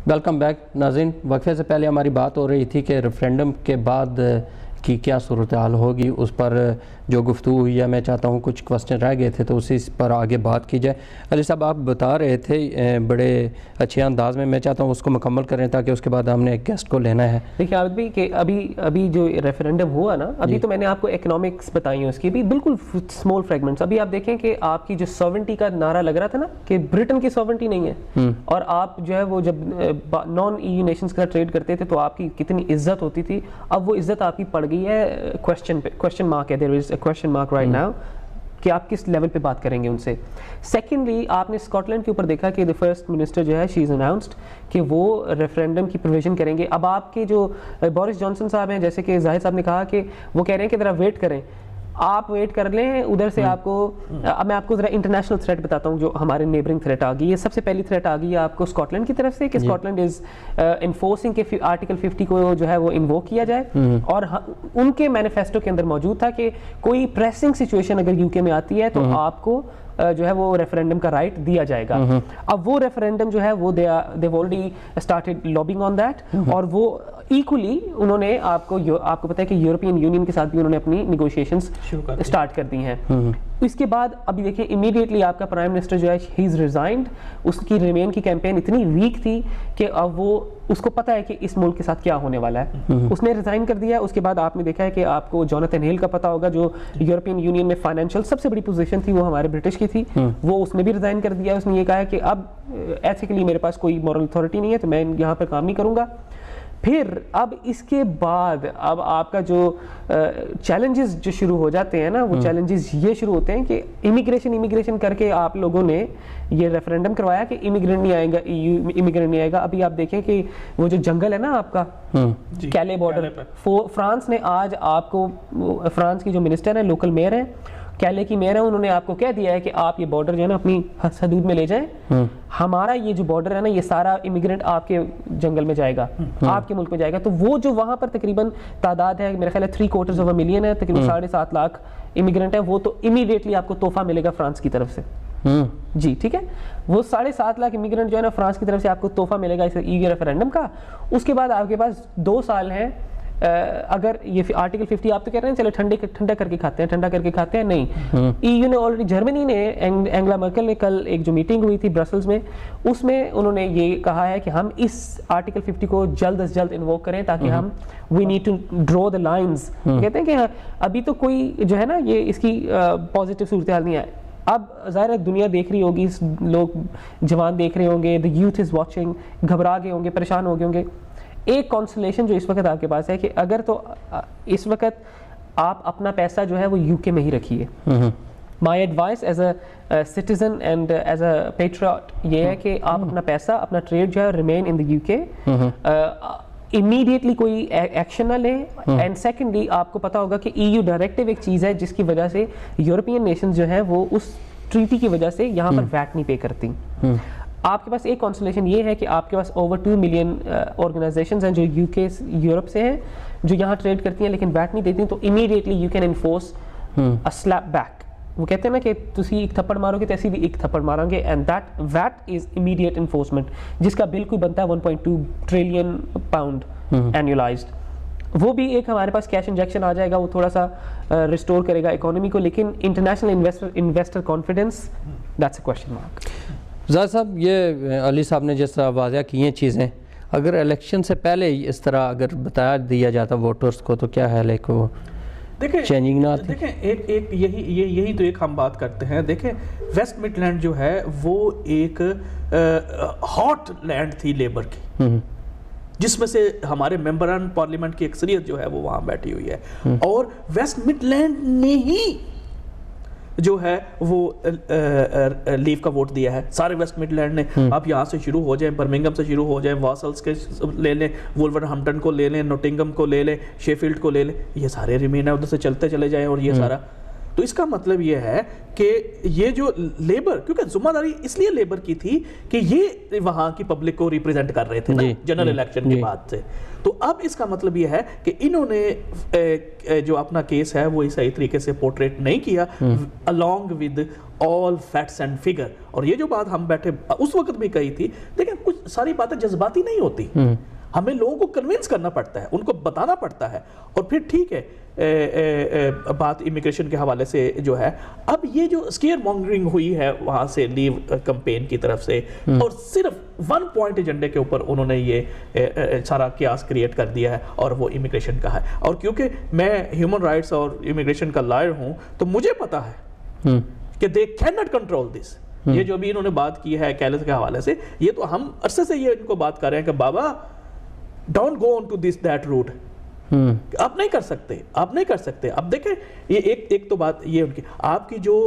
Welcome back ناظرین. وقفے سے پہلے ہماری بات ہو رہی تھی کہ ریفرینڈم کے بعد کی کیا صورتحال ہوگی, اس پر جو گفتگو ہوئی ہے. میں چاہتا ہوں کچھ کوسچن رہ گئے تھے تو اسی پر آگے بات کی جائے. علی صاحب آپ بتا رہے تھے بڑے اچھے انداز میں چاہتا ہوں اس کو مکمل کریں تاکہ اس کے بعد ہم نے ایک گیسٹ کو لینا ہے. دیکھیے عابد بھائی کہ ابھی جو ریفرینڈم ہوا نا, ابھی تو میں نے آپ کو اکنامکس بتائی ہیں اس کی بھی بالکل اسمال فریگمنٹس. ابھی آپ دیکھیں کہ آپ کی جو ساورنٹی کا نعرہ لگ رہا تھا نا کہ برٹن کی ساورنٹی نہیں ہے, اور آپ جو ہے وہ جب نان ای یو نیشنز کا ٹریڈ کرتے تھے تو آپ کی کتنی عزت ہوتی تھی, اب وہ عزت آپ کی پڑ گئی ہے کوسچن مارک ہے. There is a question mark right now کہ آپ کس لیول پہ بات کریں گے ان سے. سیکنڈلی آپ نے اسکاٹ لینڈ کے اوپر دیکھا کہ دی فرسٹ منسٹر جو ہے شی از اناؤنسڈ کہ وہ ریفرینڈم کی پروویژن کریں گے. اب آپ کے جو بورس جانسن صاحب ہیں, جیسے کہ زاہد صاحب نے کہا کہ وہ کہہ رہے ہیں کہ ذرا ویٹ کریں, آپ ویٹ کر لیں ادھر سے. آپ کو اب میں آپ کو ذرا انٹرنیشنل تھریٹ بتاتا ہوں جو ہمارے نیبرنگ تھریٹ آ گئی ہے. سب سے پہلی تھریٹ آ گئی ہے آپ کو اسکاٹ لینڈ کی طرف سے کہ اسکاٹ لینڈ از انفورسنگ کہ آرٹیکل 50 کو جو ہے وہ انووک کیا جائے, اور ان کے مینیفیسٹو کے اندر موجود تھا کہ کوئی پریسنگ سچویشن اگر یو کے میں آتی ہے تو آپ کو جو ہے وہ ریفرینڈم کا رائٹ دیا جائے گا. اب وہ ریفرینڈم جو ہے وہ they already started lobbying on that, اور وہ ایکولی انہوں نے آپ کو پتہ ہے کہ یورپین یونین کے ساتھ بھی انہوں نے اپنی نیگوشیشنز اسٹارٹ کر دی ہیں. اس کے بعد ابھی دیکھیں امیڈیٹلی آپ کا پرائم منسٹر جو ہے ہی از ریزائنڈ. اس کی ریمین کی کیمپین اتنی ویک تھی کہ اب وہ اس کو پتہ ہے کہ اس ملک کے ساتھ کیا ہونے والا ہے, اس نے ریزائن کر دیا. اس کے بعد آپ نے دیکھا ہے کہ آپ کو جوناتhan ہل کا پتہ ہوگا جو یورپین یونین میں فائنینشیل سب سے بڑی پوزیشن تھی وہ ہمارے برٹش کی تھی, وہ اس نے بھی ریزائن کر دیا. اس نے یہ کہا کہ اب ایتھیکلی میرے پاس کوئی مورل اتھارٹی نہیں ہے تو میں یہاں پر کام نہیں کروں گا. پھر اب اس کے بعد اب آپ کا جو چیلنجز جو شروع ہو جاتے ہیں نا, وہ چیلنجز یہ شروع ہوتے ہیں کہ امیگریشن کر کے آپ لوگوں نے یہ ریفرینڈم کروایا کہ امیگرینٹ نہیں آئے گا, امیگرینٹ نہیں آئے گا. ابھی آپ دیکھیں کہ وہ جو جنگل ہے نا آپ کا کیلے بارڈر, فرانس نے آج آپ کو, فرانس کی جو منسٹر ہیں لوکل میئر ہیں کیلے کی میئر ہے, انہوں نے آپ کو کہہ دیا ہے کہ آپ یہ بارڈر جو ہے نا اپنی حدود میں لے جائیں. ہمارا یہ جو بارڈر ہے نا یہ سارا امیگرینٹ آپ کے جنگل میں جائے گا, آپ کے ملک میں جائے گا. تو وہ جو وہاں پر تقریباً تعداد ہے میرا خیال ہے 3/4 ملین ہے, تقریباً 7.5 لاکھ امیگرینٹ ہے, وہ تو امیڈیٹلی آپ کو تحفہ ملے گا فرانس کی طرف سے. جی ٹھیک ہے, وہ 7.5 لاکھ امیگرینٹ جو ہے نا فرانس کی طرف سے آپ کو تحفہ ملے گا اس ریفرینڈم کا. اس کے بعد آپ کے پاس 2 سال ہیں. اگر یہ آرٹیکل 50 آپ تو کہہ رہے ہیں چلو ٹھنڈا کر کے کھاتے ہیں, نہیں. ای یو نے آلریڈی, جرمنی نے, اینگلا مرکل نے کل ایک جو میٹنگ ہوئی تھی برسلز میں, اس میں انہوں نے یہ کہا ہے کہ ہم اس آرٹیکل 50 کو جلد از جلد انووک کریں تاکہ ہم we need to draw the lines. کہتے ہیں کہ ابھی تو کوئی جو ہے نا یہ اس کی پازیٹیو صورتحال نہیں ہے. اب ظاہر ہے دنیا دیکھ رہی ہوگی, لوگ جوان دیکھ رہے ہوں گے, دا یوتھ از واچنگ, گھبرا گئے ہوں گے, پریشان ہو گئے ہوں گے. ایک کانسولیشن جو اس وقت آپ کے پاس ہے کہ اگر تو اس وقت آپ اپنا پیسہ جو ہے وہ یو کے میں ہی رکھیے. My advice as a citizen and as a patriot یہ ہے کہ آپ اپنا پیسہ, اپنا ٹریڈ جو ہے ریمین ان دا یو کے. امیڈیٹلی کوئی ایکشن نہ لیں. اینڈ سیکنڈلی آپ کو پتا ہوگا کہ ای یو ڈائریکٹیو ایک چیز ہے جس کی وجہ سے یورپین نیشنز جو ہیں وہ اس ٹریٹی کی وجہ سے یہاں پر ویٹ نہیں پے کرتی. آپ کے پاس ایک کانسولیشن یہ ہے کہ آپ کے پاس اوور 2 ملین آرگنائزیشنز ہیں جو یو کے یورپ سے ہیں جو یہاں ٹریڈ کرتی ہیں لیکن ویٹ نہیں دیتی, تو immediately you can enforce a slip back. وہ کہتے ہیں نا کہ تسی ایک تھپڑ مارو گے تو ایسی بھی ایک تھپڑ ماریں گے, and that wait is immediate enforcement جس کا بل کوئی بنتا ہے 1.2 ٹریلین پاؤنڈ اینیولائزڈ. وہ بھی ایک ہمارے پاس کیش انجیکشن آ جائے گا, وہ تھوڑا سا ریسٹور کرے گا اکانومی کو, لیکن international investor confidence that's a question mark. Zahid صاحب یہ علی صاحب نے جس طرح واضح کی ہیں چیزیں, اگر الیکشن سے پہلے اس طرح اگر بتایا دیا جاتا ووٹرز کو تو کیا ہے لائک وہ چینجنگ نہ آتی؟ دیکھیں ایک یہی تو ایک ہم بات کرتے ہیں. دیکھیں ویسٹ مڈ لینڈ جو ہے وہ ایک ہاٹ لینڈ تھی لیبر کی, جس میں سے ہمارے ممبران پارلیمنٹ کی اکثریت جو ہے وہ وہاں بیٹھی ہوئی ہے, اور ویسٹ مڈ لینڈ نے ہی جو ہے وہ لیو کا ووٹ دیا ہے. سارے ویسٹ مڈ لینڈ نے, آپ یہاں سے شروع ہو جائیں, برمنگم سے شروع ہو جائیں, واسلز کے لے لیں, وولورہمپٹن کو لے لیں, نوٹنگم کو لے لیں, شیفیلڈ کو لے لیں, یہ سارے ریمین ہے ادھر سے چلتے چلے جائیں. اور یہ سارا تو اس کا مطلب یہ ہے کہ یہ جو لیبر، کیونکہ ذمہ داری اس لیے لیبر کی تھی کہ یہ وہاں کی پبلک کو ریپریزنٹ کر رہے تھے نا جنرل الیکشن کے بعد سے، تو اب اس کا مطلب یہ ہے کہ انہوں نے جو اپنا کیس ہے وہ صحیح طریقے سے پورٹریٹ نہیں کیا along with all facts and figure. اور یہ جو بات ہم بیٹھے اس وقت بھی کہی تھی، دیکھیں کچھ ساری باتیں جذباتی نہیں ہوتی، ہمیں لوگوں کو کنونس کرنا پڑتا ہے، ان کو بتانا پڑتا ہے، اور پھر ٹھیک ہے بات امیگریشن کے حوالے سے جو ہے، اب یہ جو اسکیئر مانگرنگ ہوئی ہے وہاں سے لیو کمپین کی طرف سے، اور صرف 1 پوائنٹ ایجنڈے کے اوپر انہوں نے یہ سارا کیاس کریٹ کر دیا ہے، اور وہ امیگریشن کا ہے. اور کیونکہ میں ہیومن رائٹس اور امیگریشن کا لائر ہوں تو مجھے پتا ہے کہ they cannot control this. یہ جو بھی انہوں نے بات کی ہے کیلس کے حوالے سے، یہ تو ہم عرصے سے یہ ان کو بات کر رہے ہیں کہ بابا don't go on to this that route, آپ نہیں کر سکتے، آپ نہیں کر سکتے. اب دیکھیں یہ ایک تو بات یہ ان کی، آپ کی جو